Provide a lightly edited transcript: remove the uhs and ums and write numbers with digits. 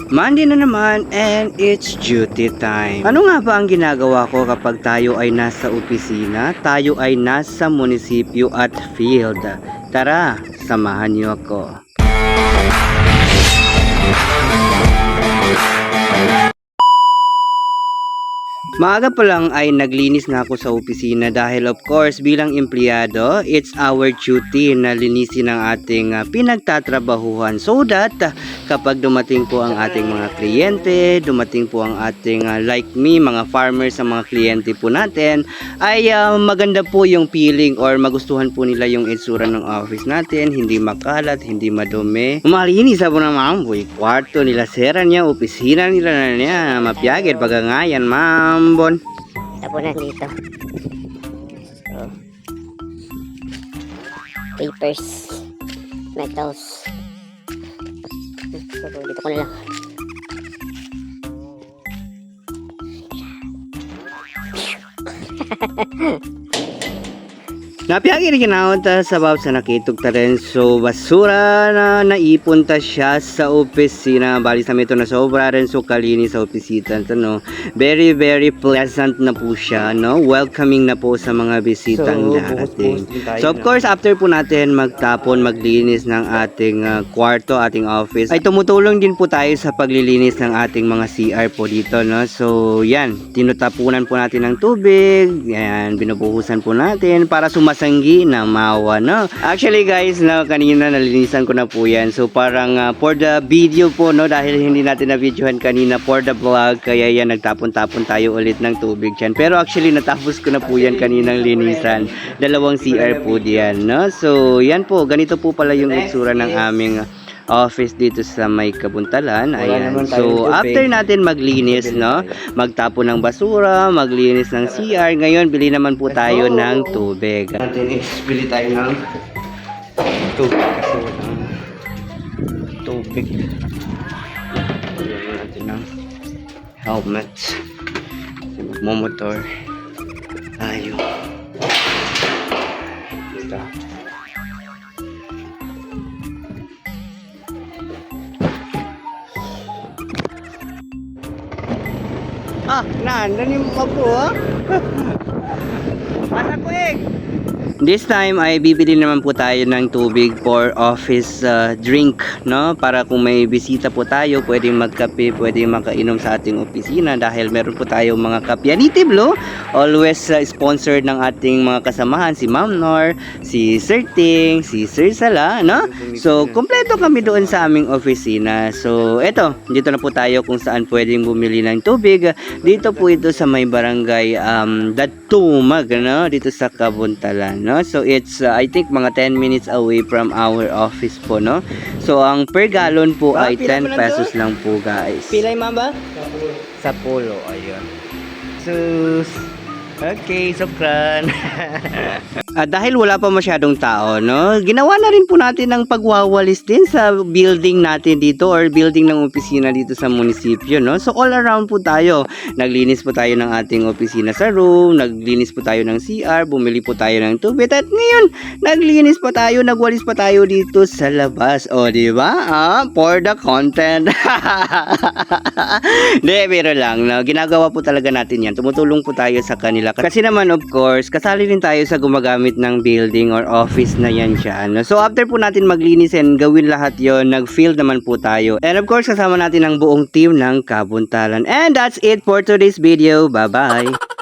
Monday na naman and it's duty time. Ano nga ba ang ginagawa ko kapag tayo ay nasa opisina, tayo ay nasa munisipyo at field? Tara, samahan niyo ako. Maaga pa lang ay naglinis na ako sa opisina dahil of course bilang empleyado, it's our duty na linisin ang ating pinagtatrabahuhan so that kapag dumating po ang ating mga kliyente, dumating po ang ating like me, mga farmers sa mga kliyente po natin, ay maganda po yung feeling or magustuhan po nila yung itsura ng office natin, hindi makalat, hindi madumi. Malinis po na mamboy, kwarto nila, sera niya, opisina nila na niya, mapiyagid, pagangayan, ma'am. Tapunan dito. So, papers, metals. So, dito ko na lang. Napiyagi rin ginawad sa bawat sa nakitog ta rin. So basura na naipon ta siya sa opisina. Bali sa ito na sobra rin so kalinis sa opisina. No? Very pleasant na po siya. No? Welcoming na po sa mga bisitang darating. So of course after po natin magtapon, maglinis ng ating kwarto, ating office, ay tumutulong din po tayo sa paglilinis ng ating mga CR po dito. No? So yan, tinutapunan po natin ng tubig. Yan, binubuhusan po natin para sumasanggi na mawa, no? Actually guys, no, kanina nalinisan ko na po yan. So parang for the video po, no, dahil hindi natin na-videohan kanina for the vlog, kaya yan nagtapon-tapon tayo ulit ng tubig dyan. Pero actually natapos ko na po yan kaninang linisan. Dalawang CR po diyan, no? So yan po, ganito po pala yung itsura ng aming office dito sa may Kabuntalan. Ayan. So after natin maglinis, no, magtapon ng basura, maglinis ng CR, ngayon bili naman po tayo ng tubig. Natin bili tayo ng tubig kasi walang tubig. Bili natin ng helmet. Magmomotor tayo. Ito. Nandun yung mapo, Pasa ko This time ay bibili naman po tayo ng tubig for office drink, no? Para kung may bisita po tayo, pwedeng magkape, pwedeng makainom sa ating opisina dahil meron po tayo mga kapyanitib, no? Always sponsored ng ating mga kasamahan, si Ma'am Nor, si Sir Ting, si Sir Sala, no? So, kompleto kami doon sa aming opisina. So, eto, dito na po tayo kung saan pwedeng bumili ng tubig. Dito po ito sa may barangay Datumag, no? Dito sa Kabuntalan, no? So it's I think mga 10 minutes away from our office po, no? So ang per gallon po ay 10 pesos lang po, guys. Pilay mamba? Sa pulo, ayun. So okay, sukran. Dahil wala pa masyadong tao, no? Ginawa na rin po natin ng pagwawalis din sa building natin dito or building ng opisina dito sa munisipyo, no? So all around po tayo. Naglinis po tayo ng ating opisina sa room, naglinis po tayo ng CR, bumili po tayo ng tubig at ngayon naglinis pa tayo, nagwalis pa tayo dito sa labas. O, di ba? For the content. Hindi, pero lang, no? Ginagawa po talaga natin yan. Tumutulong po tayo sa kanila. Kasi naman, of course, kasali rin tayo sa gumagamit ng building or office na yan siya, no? So after po natin maglinis and gawin lahat yon, nag-field naman po tayo. And of course, kasama natin ang buong team ng Kabuntalan. And that's it for today's video. Bye-bye!